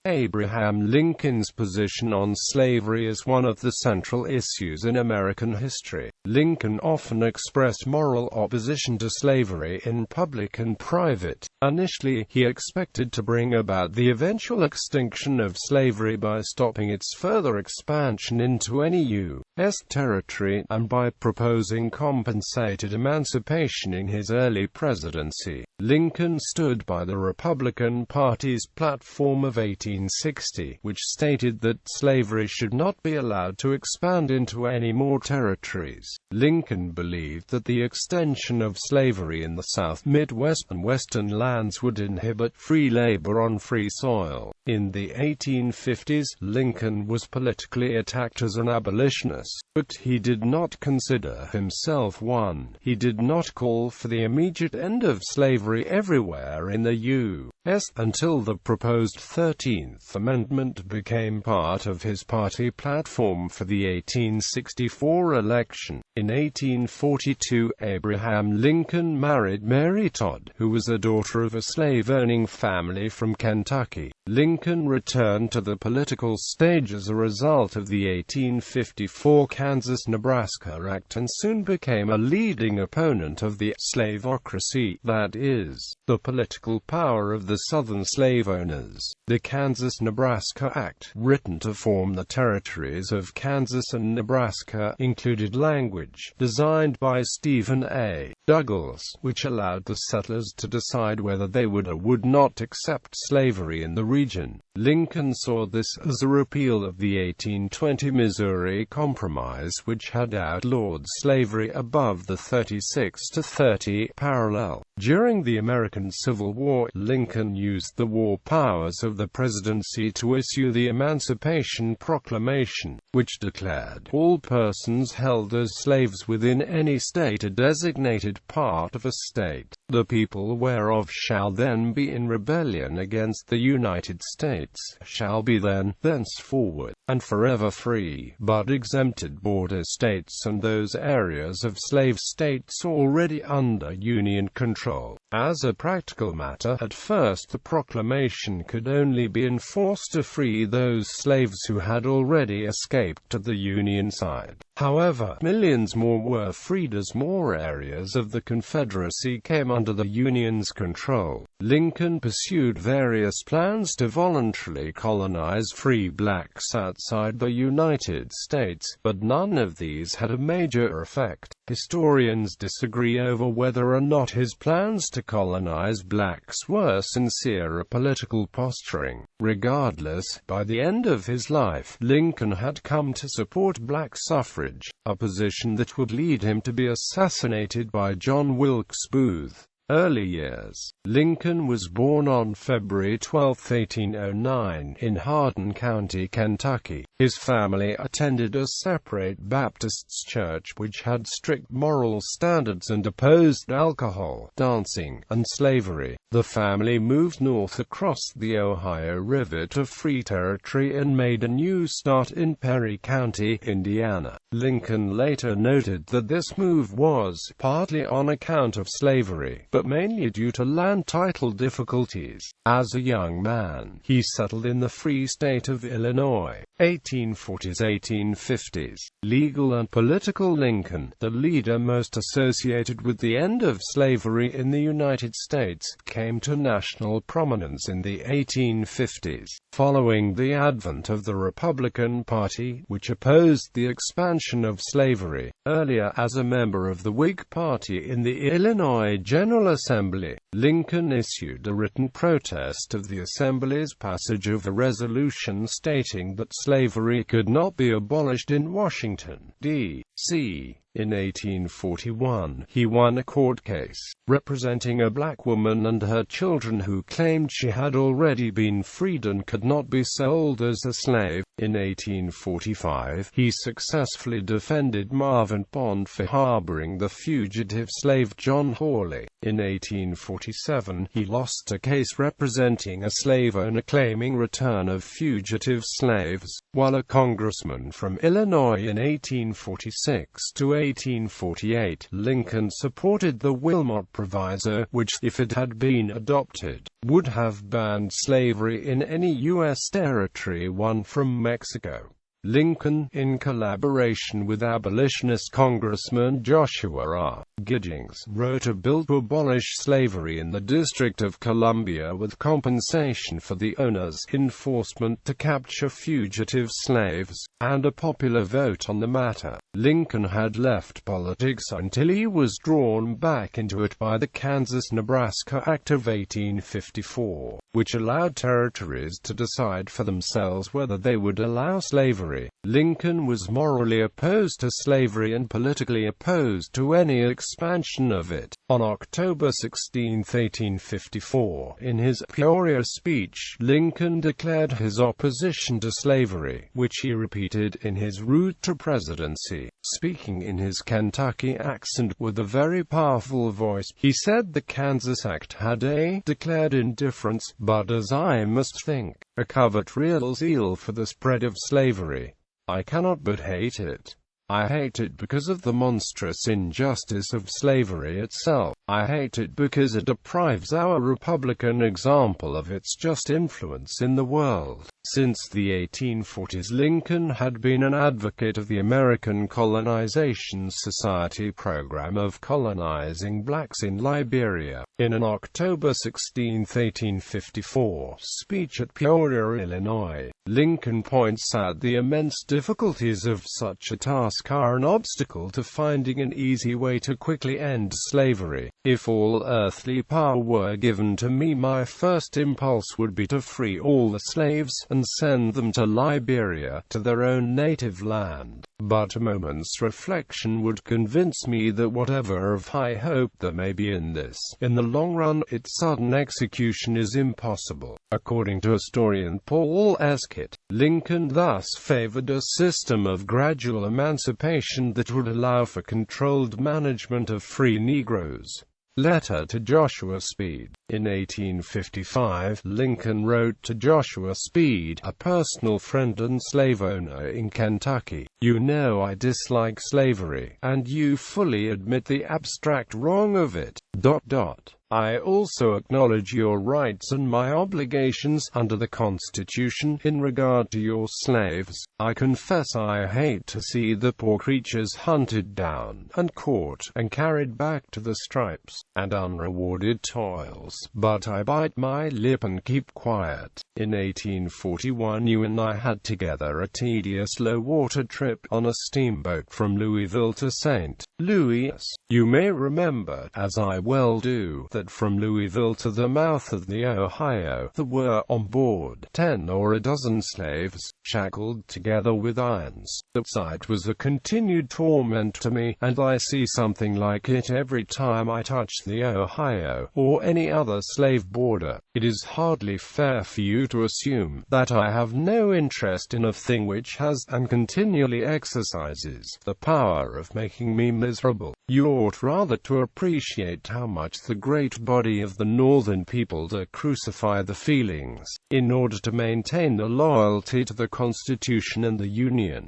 Abraham Lincoln's position on slavery is one of the central issues in American history. Lincoln often expressed moral opposition to slavery in public and private. Initially, he expected to bring about the eventual extinction of slavery by stopping its further expansion into any U.S. territory, and by proposing compensated emancipation in his early presidency. Lincoln stood by the Republican Party's platform of 1860, which stated that slavery should not be allowed to expand into any more territories. Lincoln believed that the extension of slavery in the South, Midwest, and Western lands would inhibit free labor on free soil. In the 1850s, Lincoln was politically attacked as an abolitionist, but he did not consider himself one. He did not call for the immediate end of slavery everywhere in the U.S. until the proposed 13th Amendment became part of his party platform for the 1864 election. In 1842, Abraham Lincoln married Mary Todd, who was a daughter of a slave-owning family from Kentucky. Lincoln returned to the political stage as a result of the 1854 Kansas-Nebraska Act and soon became a leading opponent of the slaveocracy, that is, the political power of the Southern slave owners. The Kansas-Nebraska Act, written to form the territories of Kansas and Nebraska, included language designed by Stephen A. Douglas, which allowed the settlers to decide whether they would or would not accept slavery in the region. Lincoln saw this as a repeal of the 1820 Missouri Compromise, which had outlawed slavery above the 36-30 parallel. During the American Civil War, Lincoln used the war powers of the presidency to issue the Emancipation Proclamation, which declared all persons held as slaves within any state or designated part of a state, the people whereof shall then be in rebellion against the United States, shall be then, thenceforward, and forever free, but exempted border states and those areas of slave states already under Union control. As a practical matter, at first the proclamation could only be enforced to free those slaves who had already escaped to the Union side. However, millions more were freed as more areas of the Confederacy came under the Union's control. Lincoln pursued various plans to voluntarily colonize free blacks outside the United States, but none of these had a major effect. Historians disagree over whether or not his plans to colonize blacks were sincere or political posturing. Regardless, by the end of his life, Lincoln had come to support black suffrage, a position that would lead him to be assassinated by John Wilkes Booth. Early years. Lincoln was born on February 12, 1809, in Hardin County, Kentucky. His family attended a separate Baptist church which had strict moral standards and opposed alcohol, dancing, and slavery. The family moved north across the Ohio River to Free Territory and made a new start in Perry County, Indiana. Lincoln later noted that this move was partly on account of slavery, but mainly due to land title difficulties. As a young man, he settled in the Free State of Illinois. 1840s-1850s. Legal and political. Lincoln, the leader most associated with the end of slavery in the United States, came to national prominence in the 1850s. Following the advent of the Republican Party, which opposed the expansion of slavery, earlier as a member of the Whig Party in the Illinois General Assembly, Lincoln issued a written protest of the Assembly's passage of a resolution stating that slavery could not be abolished in Washington, D.C. In 1841, he won a court case, representing a black woman and her children who claimed she had already been freed and could not be sold as a slave. In 1845, he successfully defended Marvin Pond for harboring the fugitive slave John Hawley. In 1847, he lost a case representing a slave owner claiming return of fugitive slaves, while a congressman from Illinois in 1846 to 1848, Lincoln supported the Wilmot Proviso, which, if it had been adopted, would have banned slavery in any U.S. territory won from Mexico. Lincoln, in collaboration with abolitionist Congressman Joshua R. Giddings, wrote a bill to abolish slavery in the District of Columbia with compensation for the owners, enforcement to capture fugitive slaves, and a popular vote on the matter. Lincoln had left politics until he was drawn back into it by the Kansas-Nebraska Act of 1854, which allowed territories to decide for themselves whether they would allow slavery. Lincoln was morally opposed to slavery and politically opposed to any expansion of it. On October 16, 1854, in his Peoria speech, Lincoln declared his opposition to slavery, which he repeated in his route to presidency. Speaking in his Kentucky accent with a very powerful voice, he said the Kansas Act had a declared indifference, but as I must think, a covert real zeal for the spread of slavery. I cannot but hate it. I hate it because of the monstrous injustice of slavery itself. I hate it because it deprives our Republican example of its just influence in the world. Since the 1840s, Lincoln had been an advocate of the American Colonization Society program of colonizing blacks in Liberia. In an October 16, 1854, speech at Peoria, Illinois, Lincoln points out the immense difficulties of such a task are an obstacle to finding an easy way to quickly end slavery. If all earthly power were given to me, my first impulse would be to free all the slaves and send them to Liberia, to their own native land. But a moment's reflection would convince me that whatever of high hope there may be in this, in the long run, its sudden execution is impossible. According to historian Paul Escott, Lincoln thus favored a system of gradual emancipation that would allow for controlled management of free Negroes. Letter to Joshua Speed. In 1855, Lincoln wrote to Joshua Speed, a personal friend and slave owner in Kentucky, "You know I dislike slavery, and you fully admit the abstract wrong of it. I also acknowledge your rights and my obligations under the Constitution in regard to your slaves. I confess I hate to see the poor creatures hunted down, and caught, and carried back to the stripes and unrewarded toils, but I bite my lip and keep quiet." In 1841, you and I had together a tedious low-water trip on a steamboat from Louisville to St. Louis. You may remember, as I well do, that from Louisville to the mouth of the Ohio, there were on board 10 or a dozen slaves, shackled together with irons. The sight was a continued torment to me, and I see something like it every time I touch the Ohio, or any other slave border. It is hardly fair for you to assume that I have no interest in a thing which has, and continually exercises, the power of making me miserable. You ought rather to appreciate how much the great body of the Northern people do crucify the feelings, in order to maintain the loyalty to the Constitution and the Union.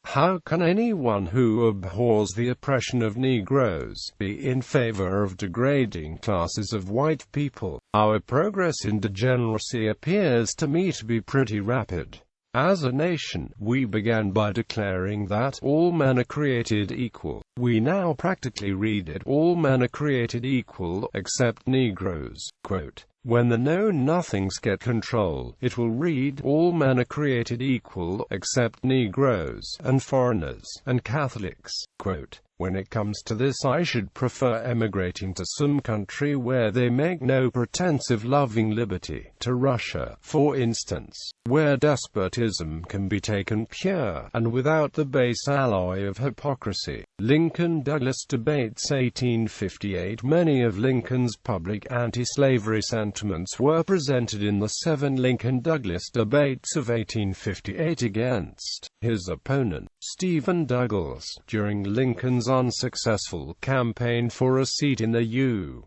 How can anyone who abhors the oppression of Negroes be in favor of degrading classes of white people? Our progress in degeneracy appears to me to be pretty rapid. As a nation, we began by declaring that all men are created equal. We now practically read it, all men are created equal, except Negroes. Quote, when the know-nothings get control, it will read, all men are created equal, except Negroes, and foreigners, and Catholics. Quote, when it comes to this, I should prefer emigrating to some country where they make no pretense of loving liberty, to Russia, for instance, where despotism can be taken pure, and without the base alloy of hypocrisy. Lincoln-Douglas debates 1858. Many of Lincoln's public anti-slavery sentiments were presented in the 7 Lincoln-Douglas debates of 1858 against his opponent, Stephen Douglas, during Lincoln's unsuccessful campaign for a seat in the U.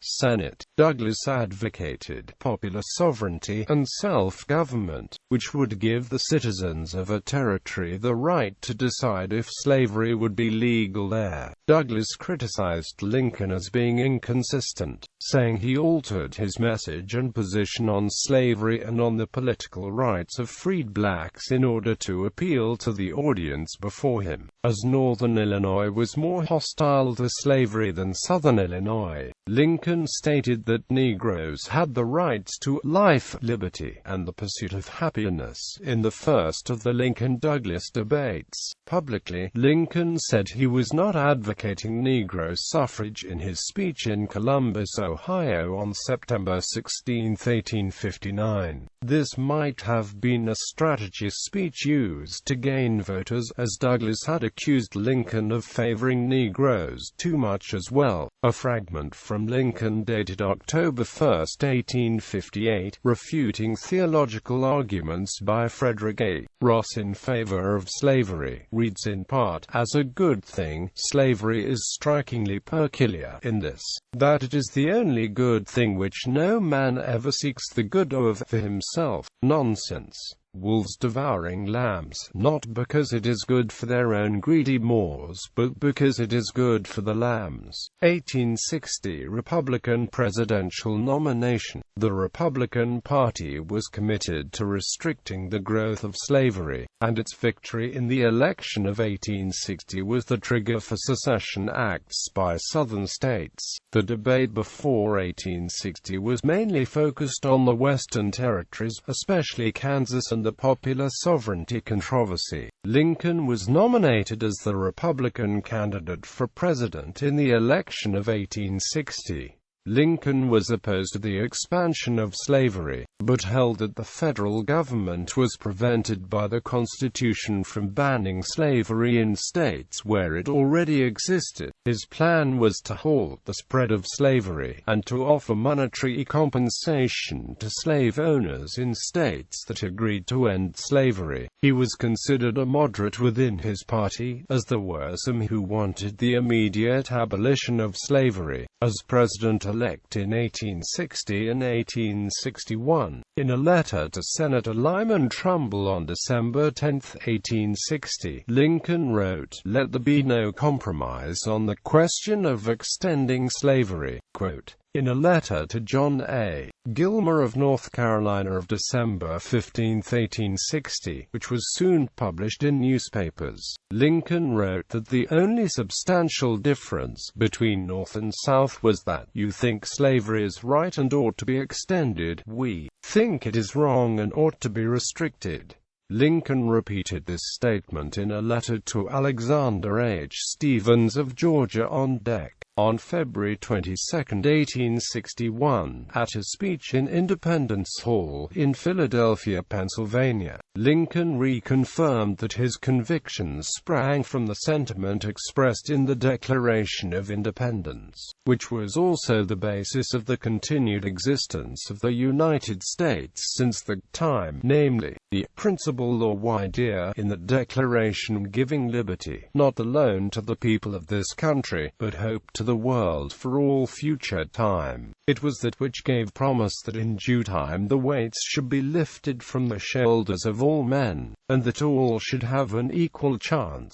Senate. Douglas advocated popular sovereignty and self-government, which would give the citizens of a territory the right to decide if slavery would be legal there. Douglas criticized Lincoln as being inconsistent, saying he altered his message and position on slavery and on the political rights of freed blacks in order to appeal to the audience before him, as Northern Illinois was more hostile to slavery than Southern Illinois. Lincoln stated that Negroes had the rights to life, liberty, and the pursuit of happiness in the first of the Lincoln-Douglas debates. Publicly, Lincoln said he was not advocating Negro suffrage in his speech in Columbus, Ohio on September 16, 1859. This might have been a strategy speech used to gain voters, as Douglas had accused Lincoln of favoring Negroes too much as well. A fragment from Lincoln dated October 1, 1858, refuting theological arguments by Frederick A. Ross in favor of slavery, reads in part, "As a good thing, slavery is strikingly peculiar in this, that it is the only good thing which no man ever seeks the good of for himself. Nonsense. Wolves devouring lambs, not because it is good for their own greedy maws, but because it is good for the lambs." 1860 Republican presidential nomination. The Republican Party was committed to restricting the growth of slavery, and its victory in the election of 1860 was the trigger for secession acts by Southern states. The debate before 1860 was mainly focused on the Western territories, especially Kansas, and the popular sovereignty controversy. Lincoln was nominated as the Republican candidate for president in the election of 1860. Lincoln was opposed to the expansion of slavery, but held that the federal government was prevented by the Constitution from banning slavery in states where it already existed. His plan was to halt the spread of slavery, and to offer monetary compensation to slave owners in states that agreed to end slavery. He was considered a moderate within his party, as there were some who wanted the immediate abolition of slavery. As president-elect in 1860 and 1861, in a letter to Senator Lyman Trumbull on December 10, 1860, Lincoln wrote, "Let there be no compromise on the question of extending slavery." Quote, in a letter to John A. Gilmer of North Carolina of December 15, 1860, which was soon published in newspapers, Lincoln wrote that the only substantial difference between North and South was that "you think slavery is right and ought to be extended, we think it is wrong and ought to be restricted." Lincoln repeated this statement in a letter to Alexander H. Stephens of Georgia on deck, on February 22, 1861, at a speech in Independence Hall in Philadelphia, Pennsylvania. Lincoln reconfirmed that his convictions sprang from the sentiment expressed in the Declaration of Independence, which was also the basis of the continued existence of the United States since that time, namely, the principle or idea in the Declaration giving liberty, not alone to the people of this country, but hope to the world for all future time. It was that which gave promise that in due time the weights should be lifted from the shoulders of all men, and that all should have an equal chance.